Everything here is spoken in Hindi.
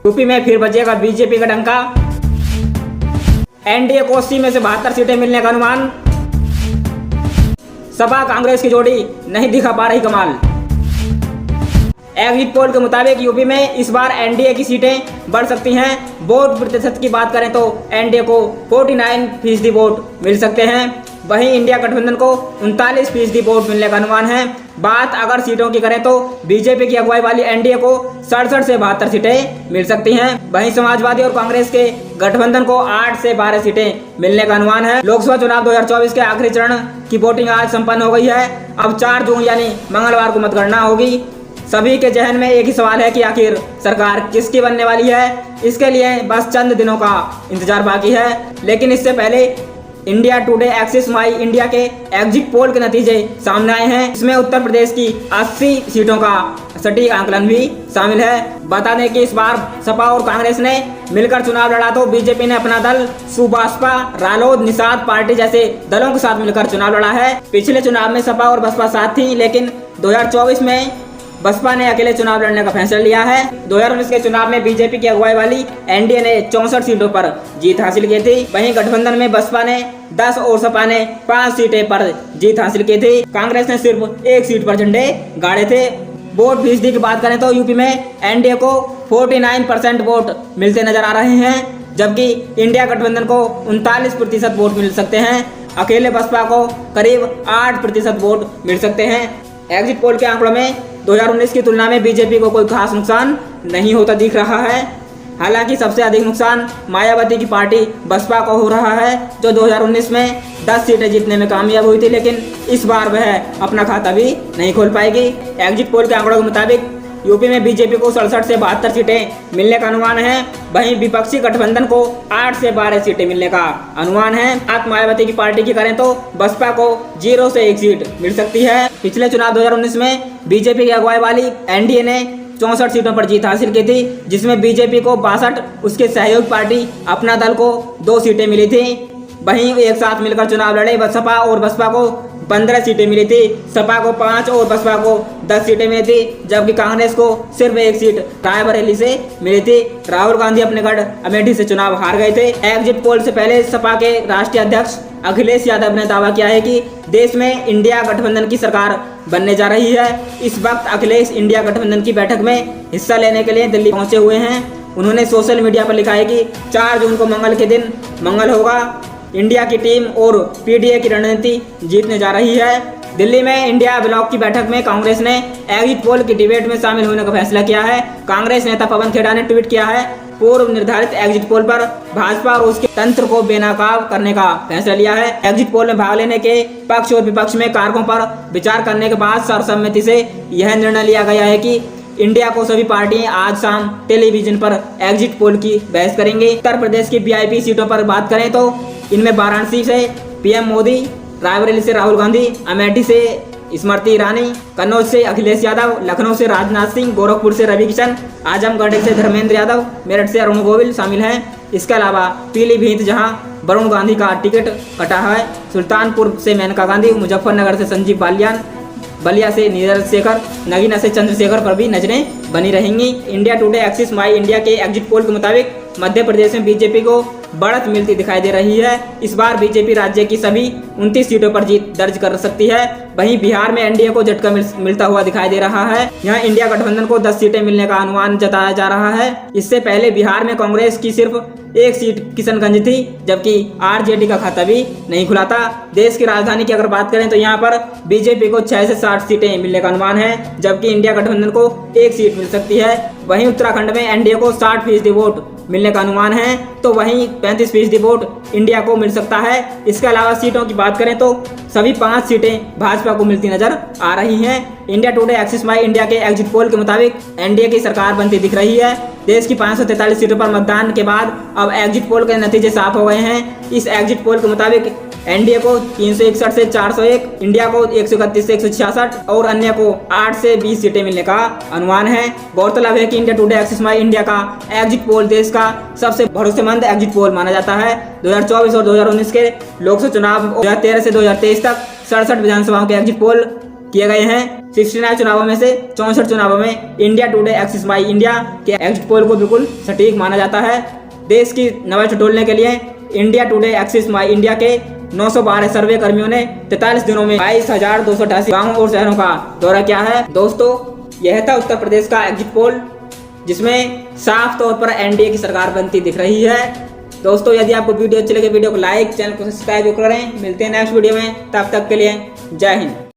यूपी में फिर बजेगा बीजेपी का डंका। एनडीए को 80 में से 72 सीटें मिलने का अनुमान। सपा कांग्रेस की जोड़ी नहीं दिखा पा रही कमाल। एग्जिट पोल के मुताबिक यूपी में इस बार एनडीए की सीटें बढ़ सकती हैं। वोट प्रतिशत की बात करें तो एनडीए को 49% वोट मिल सकते हैं। वहीं इंडिया गठबंधन को 39% वोट मिलने का अनुमान है। बात अगर सीटों की करें तो बीजेपी की अगुवाई वाली एनडीए को 67 से 72 सीटें मिल सकती हैं। वहीं समाजवादी और कांग्रेस के गठबंधन को 8 से 12 सीटें मिलने का अनुमान है। लोकसभा चुनाव 2024 के आखिरी चरण की वोटिंग आज संपन्न हो गई है। अब 4 जून यानी मंगलवार को मतगणना होगी। सभी के जहन में एक ही सवाल है कि आखिर सरकार किसकी बनने वाली है। इसके लिए बस चंद दिनों का इंतजार बाकी है। लेकिन इससे पहले इंडिया टुडे एक्सिस माई इंडिया के एग्जिट पोल के नतीजे सामने आए हैं। इसमें उत्तर प्रदेश की 80 सीटों का सटीक आंकलन भी शामिल है। बता दें कि इस बार सपा और कांग्रेस ने मिलकर चुनाव लड़ा तो बीजेपी ने अपना दल सुभाषपा, रालोद, निषाद पार्टी जैसे दलों के साथ मिलकर चुनाव लड़ा है। पिछले चुनाव में सपा और बसपा साथ थी, लेकिन 2024 में बसपा ने अकेले चुनाव लड़ने का फैसला लिया है। 2019 के चुनाव में बीजेपी की अगुवाई वाली एनडीए ने 64 सीटों पर जीत हासिल की थी। वहीं गठबंधन में बसपा ने 10 और सपा ने 5 सीटें पर जीत हासिल की थी। कांग्रेस ने सिर्फ 1 सीट पर झंडे गाड़े थे। वोट फीसदी की बात करें तो यूपी में एनडीए को 49% वोट मिलते नजर आ रहे हैं, जबकि इंडिया गठबंधन को 39% वोट मिल सकते हैं। अकेले बसपा को करीब 8% वोट मिल सकते हैं। एग्जिट पोल के आंकड़ों में 2019 की तुलना में बीजेपी को कोई खास नुकसान नहीं होता दिख रहा है। हालांकि सबसे अधिक नुकसान मायावती की पार्टी बसपा को हो रहा है, जो 2019 में 10 सीटें जीतने में कामयाब हुई थी, लेकिन इस बार वह अपना खाता भी नहीं खोल पाएगी। एग्जिट पोल के आंकड़ों के मुताबिक यूपी में बीजेपी को 67 से 72 सीटें मिलने का अनुमान है। वहीं विपक्षी गठबंधन को 8 से 12 सीटें मिलने का अनुमान है। बात मायावती की पार्टी की करें तो बसपा को 0 से 1 सीट मिल सकती है। पिछले चुनाव 2019 में बीजेपी की अगुवाई वाली एनडीए ने 64 सीटों पर जीत हासिल की थी, जिसमें बीजेपी को 62, उसके सहयोगी पार्टी अपना दल को 2 सीटें मिली थी। वहीं एक साथ मिलकर चुनाव लड़े सपा और बसपा को 15 सीटें मिली थी। सपा को 5 और बसपा को 10 सीटें मिली थी, जबकि कांग्रेस को सिर्फ 1 सीट रायबरेली से मिली थी। राहुल गांधी अपने गढ़ अमेठी से चुनाव हार गए थे। एग्जिट पोल से पहले सपा के राष्ट्रीय अध्यक्ष अखिलेश यादव ने दावा किया है कि देश में इंडिया गठबंधन की सरकार बनने जा रही है। इस वक्त अखिलेश इंडिया गठबंधन की बैठक में हिस्सा लेने के लिए दिल्ली पहुंचे हुए हैं। उन्होंने सोशल मीडिया पर लिखा है कि 4 जून को मंगल के दिन मंगल होगा। इंडिया की टीम और पीडीए की रणनीति जीतने जा रही है। दिल्ली में इंडिया ब्लॉक की बैठक में कांग्रेस ने एग्जिट पोल की डिबेट में शामिल होने का फैसला किया है। कांग्रेस नेता पवन खेड़ा ने ट्वीट किया है, पूर्व निर्धारित एग्जिट पोल पर भाजपा और उसके तंत्र को बेनकाब करने का फैसला लिया है। एग्जिट पोल में भाग लेने के पक्ष और विपक्ष में कारकों पर विचार करने के बाद सर्वसम्मति से यह निर्णय लिया गया है कि इंडिया को सभी पार्टियां आज शाम टेलीविजन पर एग्जिट पोल की बहस करेंगे। उत्तर प्रदेश की वीआईपी सीटों पर बात करें तो इनमें वाराणसी से पीएम मोदी, रायबरेली से राहुल गांधी, अमेठी से स्मृति ईरानी, कन्नौज से अखिलेश यादव, लखनऊ से राजनाथ सिंह, गोरखपुर से रवि किशन, आजमगढ़ से धर्मेंद्र यादव, मेरठ से अरुण गोविल शामिल हैं। इसके अलावा पीलीभीत जहां वरुण गांधी का टिकट कटा है, सुल्तानपुर से मेनका गांधी, मुजफ्फरनगर से संजीव बालियान, बलिया से नीरज शेखर, नगीना से चंद्रशेखर पर भी नजरें बनी रहेंगी। इंडिया टुडे एक्सिस माई इंडिया के एग्जिट पोल के मुताबिक मध्य प्रदेश में बीजेपी को बढ़त मिलती दिखाई दे रही है। इस बार बीजेपी राज्य की सभी 29 सीटों पर जीत दर्ज कर सकती है। वहीं बिहार में एनडीए को झटका मिलता हुआ दिखाई दे रहा है। यहाँ इंडिया गठबंधन को 10 सीटें मिलने का अनुमान जताया जा रहा है। इससे पहले बिहार में कांग्रेस की सिर्फ 1 सीट किशनगंज थी, जबकि आरजेडी का खाता भी नहीं खुला था। देश की राजधानी की अगर बात करें तो यहाँ पर बीजेपी को 6 से 60 सीटें मिलने का अनुमान है, जबकि इंडिया गठबंधन को 1 सीट मिल सकती है। वहीं उत्तराखंड में एनडीए को 60% वोट मिलने का अनुमान है, तो वहीं 35% वोट इंडिया को मिल सकता है। इसके अलावा सीटों की बात करें तो सभी 5 सीटें भाजपा को मिलती नजर आ रही हैं। इंडिया टुडे एक्सिस माई इंडिया के एग्जिट पोल के मुताबिक एनडीए की सरकार बनती दिख रही है। देश की 543 सीटों पर मतदान के बाद अब एग्जिट पोल के नतीजे साफ हो गए हैं। इस एग्जिट पोल के मुताबिक एनडीए को 361 से 401, इंडिया को 131 से 166 और अन्य को 8 से 20 सीटें मिलने का अनुमान है। गौरतलब है कि इंडिया टुडे एक्सिस माई इंडिया का एग्जिट पोल देश का सबसे भरोसेमंद एग्जिट पोल माना जाता है। 2024 और 2019 के लोकसभा चुनाव 2013 से 2023 तक 67 विधानसभाओं के एग्जिट पोल किए गए हैं। 69 चुनावों में से 64 चुनावों में इंडिया टुडे एक्सिस माई इंडिया के एग्जिट पोल को बिल्कुल सटीक माना जाता है। देश की नब्ज टटोलने के लिए इंडिया टुडे एक्सिस माई इंडिया के 912 सर्वे कर्मियों ने 43 दिनों में 22,288 गाँवों और शहरों का दौरा किया है। दोस्तों, यह था उत्तर प्रदेश का एग्जिट पोल, जिसमें साफ तौर पर एनडीए की सरकार बनती दिख रही है। दोस्तों, यदि आपको वीडियो अच्छी लगे, वीडियो को लाइक, चैनल को सब्सक्राइब करें। मिलते हैं नेक्स्ट वीडियो में, तब तक के लिए जय हिंद।